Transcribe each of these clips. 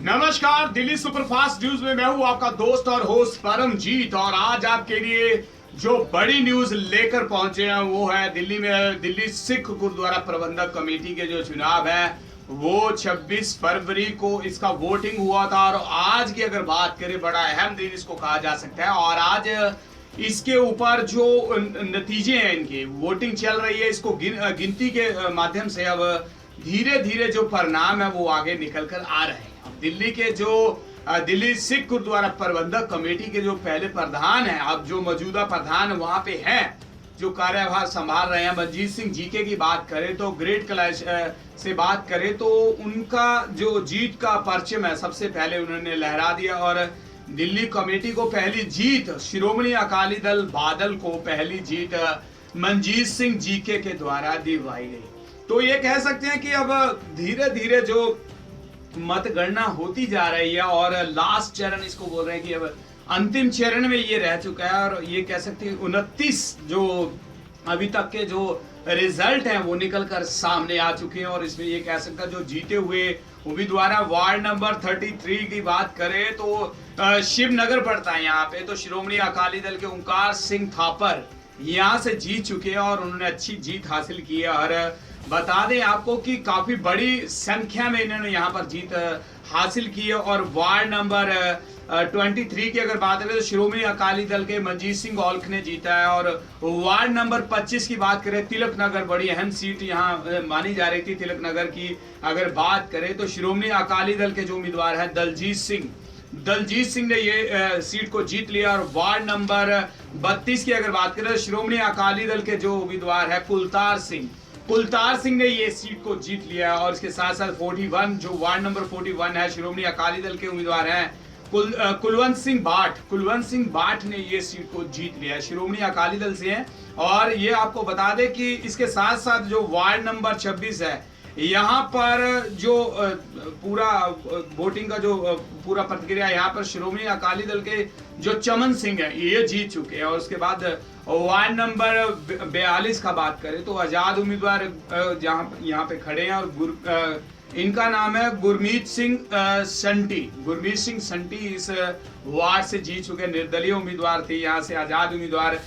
नमस्कार, Delhi superfast news में मैं हूं आपका दोस्त और होस्ट परमजीत। और आज आपके लिए जो बड़ी न्यूज लेकर पहुंचे हैं वो है दिल्ली सिख गुरुद्वारा प्रबंधक कमेटी के जो चुनाव है वो 26 फरवरी को इसका वोटिंग हुआ था। और आज की अगर बात करें, बड़ा अहम दिन इसको कहा जा सकता है। और आज इसके ऊपर जो नतीजे हैं, इनके वोटिंग चल रही है, इसको गिनती के माध्यम से अब धीरे धीरे जो परिणाम है वो आगे निकल कर आ रहे हैं। दिल्ली के जो दिल्ली सिख गुरुद्वारा प्रबंधक कमेटी के जो पहले प्रधान हैं, अब जो मौजूदा प्रधान वहां पे हैं, जो कार्यभार संभाल रहे हैं, मनजीत सिंह जीके की बात करें तो ग्रेट कैलाश से बात करें तो उनका जो जीत का परचम है सबसे पहले उन्होंने लहरा दिया। और दिल्ली कमेटी को पहली जीत, श्रोमणी अकाली दल बादल को पहली जीत मनजीत सिंह जीके के द्वारा दिलवाई गई। तो ये कह सकते हैं कि अब धीरे धीरे जो मतगणना होती जा रही है और लास्ट चरण इसको बोल रहे हैं कि अब अंतिम चरण में ये रह चुका है। और ये कह सकते हैं 29 जो अभी तक के जो रिजल्ट हैं वो निकल कर सामने आ चुके हैं। और इसमें ये कह सकते हैं जो जीते हुए उम्मीदवार वार्ड नंबर 33 की बात करें तो शिवनगर पड़ता है यहाँ पे, तो श्रोमणी अकाली दल के ओंकार सिंह थापर यहाँ से जीत चुके हैं और उन्होंने अच्छी जीत हासिल की है। और बता दें आपको कि काफी बड़ी संख्या में इन्होंने यहाँ पर जीत हासिल की है। और वार्ड नंबर 23 की अगर बात करें तो श्रोमणी अकाली दल के मनजीत सिंह औलख ने जीता है। और वार्ड नंबर 25 की बात करें, तिलक नगर, बड़ी अहम सीट यहाँ मानी जा रही थी तिलक नगर की अगर बात करें तो श्रोमणी अकाली दल के जो उम्मीदवार है दलजीत सिंह ने ये सीट को जीत लिया। और वार्ड नंबर 32 की अगर बात करें तो श्रोमणी अकाली दल के जो उम्मीदवार है कुलतार सिंह ने ये सीट को जीत लिया। और इसके साथ साथ 41 जो वार्ड नंबर 41 है, श्रोमणी अकाली दल के उम्मीदवार हैं कुलवंत सिंह बाट ने ये सीट को जीत लिया, श्रोमणी अकाली दल से हैं। और ये आपको बता दें कि इसके साथ साथ जो वार्ड नंबर 26 है, यहाँ पर जो पूरा वोटिंग का जो पूरा प्रतिक्रिया, यहाँ पर श्रोमणी अकाली दल के जो चमन सिंह है ये जीत चुके हैं। और उसके बाद वार्ड नंबर 42 का बात करें तो आजाद उम्मीदवार यहाँ पे खड़े हैं और इनका नाम है गुरमीत सिंह संटी इस वार्ड से जीत चुके हैं। निर्दलीय उम्मीदवार थे, यहाँ से आजाद उम्मीदवार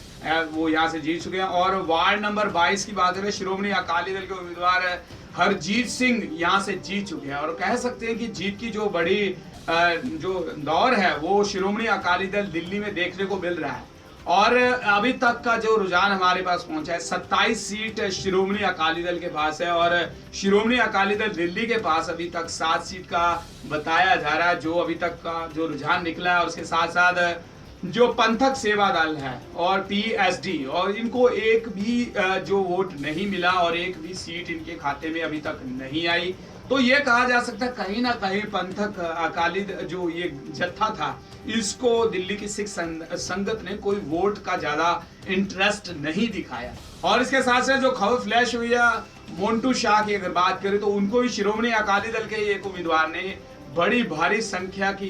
वो यहाँ से जीत चुके हैं। और वार्ड नंबर 22 की बात करें, श्रोमणी अकाली दल के उम्मीदवार हरजीत सिंह यहाँ से जीत चुके हैं। और कह सकते हैं कि जीत की जो बड़ी जो दौर है वो श्रोमणी अकाली दल दिल्ली में देखने को मिल रहा है। और अभी तक का जो रुझान हमारे पास पहुंचा है, 27 सीट श्रोमणी अकाली दल के पास है और श्रोमणी अकाली दल दिल्ली के पास अभी तक 7 सीट का बताया जा रहा है जो अभी तक का जो रुझान निकला है। और उसके साथ साथ जो पंथक सेवा दल है और पीएसडी, और इनको एक भी जो वोट नहीं मिला और एक भी सीट इनके खाते में अभी तक नहीं आई। तो ये कहा जा सकता है कहीं ना कहीं पंथक अकाली जो ये जत्था था, इसको दिल्ली की सिख संगत ने कोई वोट का ज्यादा इंटरेस्ट नहीं दिखाया। और इसके साथ साथ जो खबर फ्लैश हुई है मोन्टू शाह की अगर बात करें तो उनको भी श्रोमणी अकाली दल के एक उम्मीदवार ने बड़ी भारी संख्या की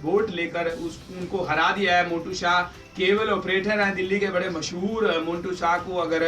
वोट लेकर उनको हरा दिया है। मोन्टू शाह केबल ऑपरेटर हैं दिल्ली के, बड़े मशहूर मोन्टू शाह को अगर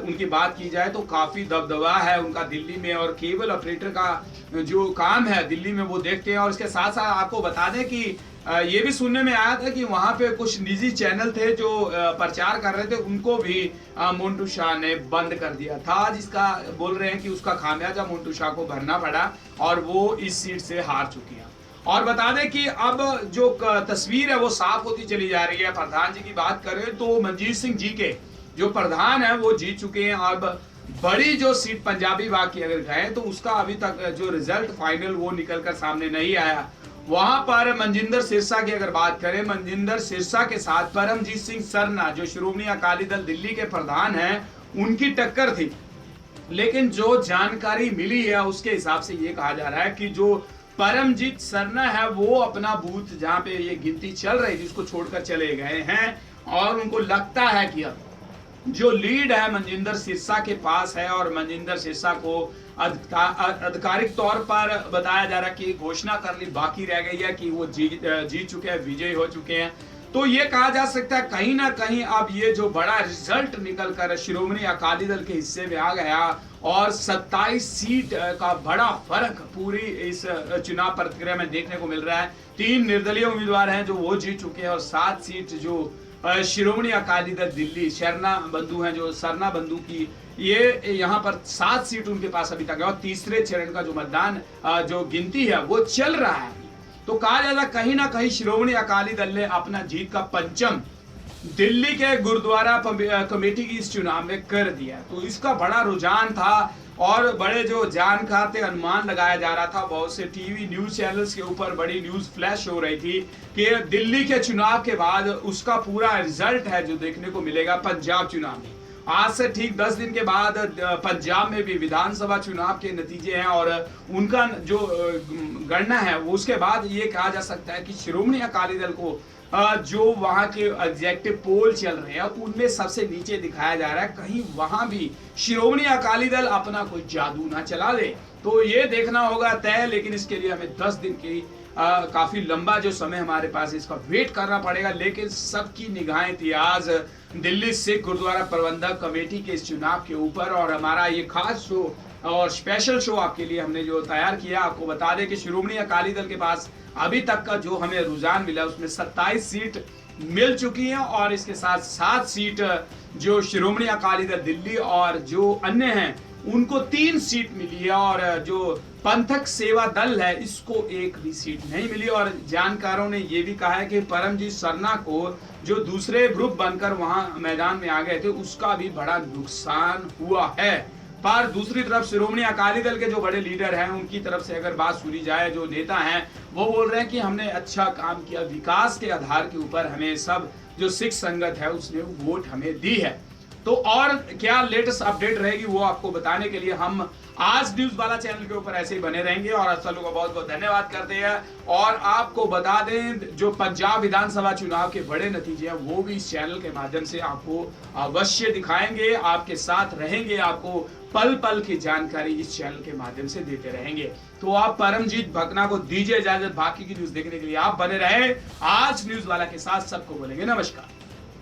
उनकी बात की जाए तो काफी दबदबा है उनका दिल्ली में। और केबल ऑपरेटर का जो काम है दिल्ली में वो देखते हैं। और इसके साथ साथ आपको बता दें कि ये भी सुनने में आया था कि वहां पे कुछ निजी चैनल थे जो प्रचार कर रहे थे, उनको भी मोन्टू शाह ने बंद कर दिया था, जिसका बोल रहे हैं कि उसका खामियाजा मोन्टू शाह को भरना पड़ा और वो इस सीट से हार चुकी है। और बता दें कि अब जो तस्वीर है वो साफ होती चली जा रही है। प्रधान जी की बात करें तो मनजीत सिंह जी के जो प्रधान है वो जीत चुके हैं। अब बड़ी जो सीट पंजाबी बाग की अगर गए तो उसका अभी तक जो रिजल्ट फाइनल वो निकल कर सामने नहीं आया। वहां पर मनजिंदर सिरसा की अगर बात करें, मनजिंदर सिरसा के साथ परमजीत सिंह सरना जो श्रोमणी अकाली दल दिल्ली के प्रधान हैं उनकी टक्कर थी। लेकिन जो जानकारी मिली है उसके हिसाब से ये कहा जा रहा है कि जो परमजीत सरना है वो अपना बूथ जहां पे ये गिनती चल रही थी उसको छोड़कर चले गए हैं। और उनको लगता है कि अब जो लीड है मनजिंदर सिरसा के पास है और मनजिंदर सिरसा को आधिकारिक तौर पर बताया जा रहा है कि घोषणा करनी बाकी रह गई है कि वो जीत चुके हैं, विजयी हो चुके हैं। तो ये कहा जा सकता है कहीं ना कहीं अब ये जो बड़ा रिजल्ट निकल कर श्रोमणी अकाली दल के हिस्से में आ गया और 27 सीट का बड़ा फर्क पूरी इस चुनाव प्रक्रिया में देखने को मिल रहा है। 3 निर्दलीय उम्मीदवार हैं जो वो जीत चुके हैं और 7 सीट जो श्रोमणी अकाली दल दिल्ली शरणा बंधु हैं, जो सरना बंधु की ये यहाँ पर 7 सीट उनके पास अभी तक है और तीसरे चरण का जो मतदान जो गिनती है वो चल रहा है। तो कहा जाता कहीं ना कहीं श्रोमणी अकाली दल ने अपना जीत का पंचम दिल्ली के गुरुद्वारा कमेटी की इस चुनाव में कर दिया। तो इसका बड़ा रुझान था और बड़े जो जानकार थे अनुमान लगाया जा रहा था, बहुत से टीवी न्यूज चैनल्स के ऊपर बड़ी न्यूज फ्लैश हो रही थी कि दिल्ली के चुनाव के बाद उसका पूरा रिजल्ट है जो देखने को मिलेगा पंजाब चुनाव में। आज से ठीक 10 दिन के बाद पंजाब में भी विधानसभा चुनाव के नतीजे हैं और उनका जो गणना है उसके बाद ये कहा जा सकता है कि श्रोमणी अकाली दल को जो वहां के एग्जेक्टिव पोल चल रहे हैं उनमें सबसे नीचे दिखाया जा रहा है। कहीं वहां भी श्रोमणी अकाली दल अपना कोई जादू ना चला दे, तो ये देखना होगा तय। लेकिन इसके लिए हमें 10 दिन की काफी लंबा जो समय हमारे पास इसका वेट करना पड़ेगा। लेकिन सबकी निगाहें थी आज दिल्ली सिख गुरुद्वारा प्रबंधक कमेटी के इस चुनाव के ऊपर और हमारा ये खास शो और स्पेशल शो आपके लिए हमने जो तैयार किया। आपको बता दें कि श्रोमणी अकाली दल के पास अभी तक का जो हमें रुझान मिला उसमें 27 सीट मिल चुकी हैं और इसके साथ 7 सीट जो श्रोमणी अकाली दल दिल्ली और जो अन्य हैं उनको 3 सीट मिली है और जो पंथक सेवा दल है इसको 1 भी सीट नहीं मिली। और जानकारों ने यह भी कहा है कि परमजीत सरना को जो दूसरे ग्रुप बनकर वहां मैदान में आ गए थे उसका भी बड़ा नुकसान हुआ है। पर दूसरी तरफ श्रोमणी अकाली दल के जो बड़े लीडर हैं उनकी तरफ से अगर बात सुनी जाए, जो नेता हैं वो बोल रहे हैं कि हमने अच्छा काम किया, विकास के आधार के ऊपर हमें सब जो सिख संगत है उसने वोट हमें दी है। तो और क्या लेटेस्ट अपडेट रहेगी वो आपको बताने के लिए हम आज न्यूज वाला चैनल के ऊपर ऐसे ही बने रहेंगे और आप सब लोगों का बहुत बहुत धन्यवाद करते हैं। और आपको बता दें जो पंजाब विधानसभा चुनाव के बड़े नतीजे हैं वो भी इस चैनल के माध्यम से आपको अवश्य दिखाएंगे, आपके साथ रहेंगे, आपको पल पल की जानकारी इस चैनल के माध्यम से देते रहेंगे। तो आप परमजीत भकना को दीजिए इजाजत, बाकी की न्यूज देखने के लिए आप बने रहे आज न्यूज वाला के साथ। सबको बोलेंगे नमस्कार।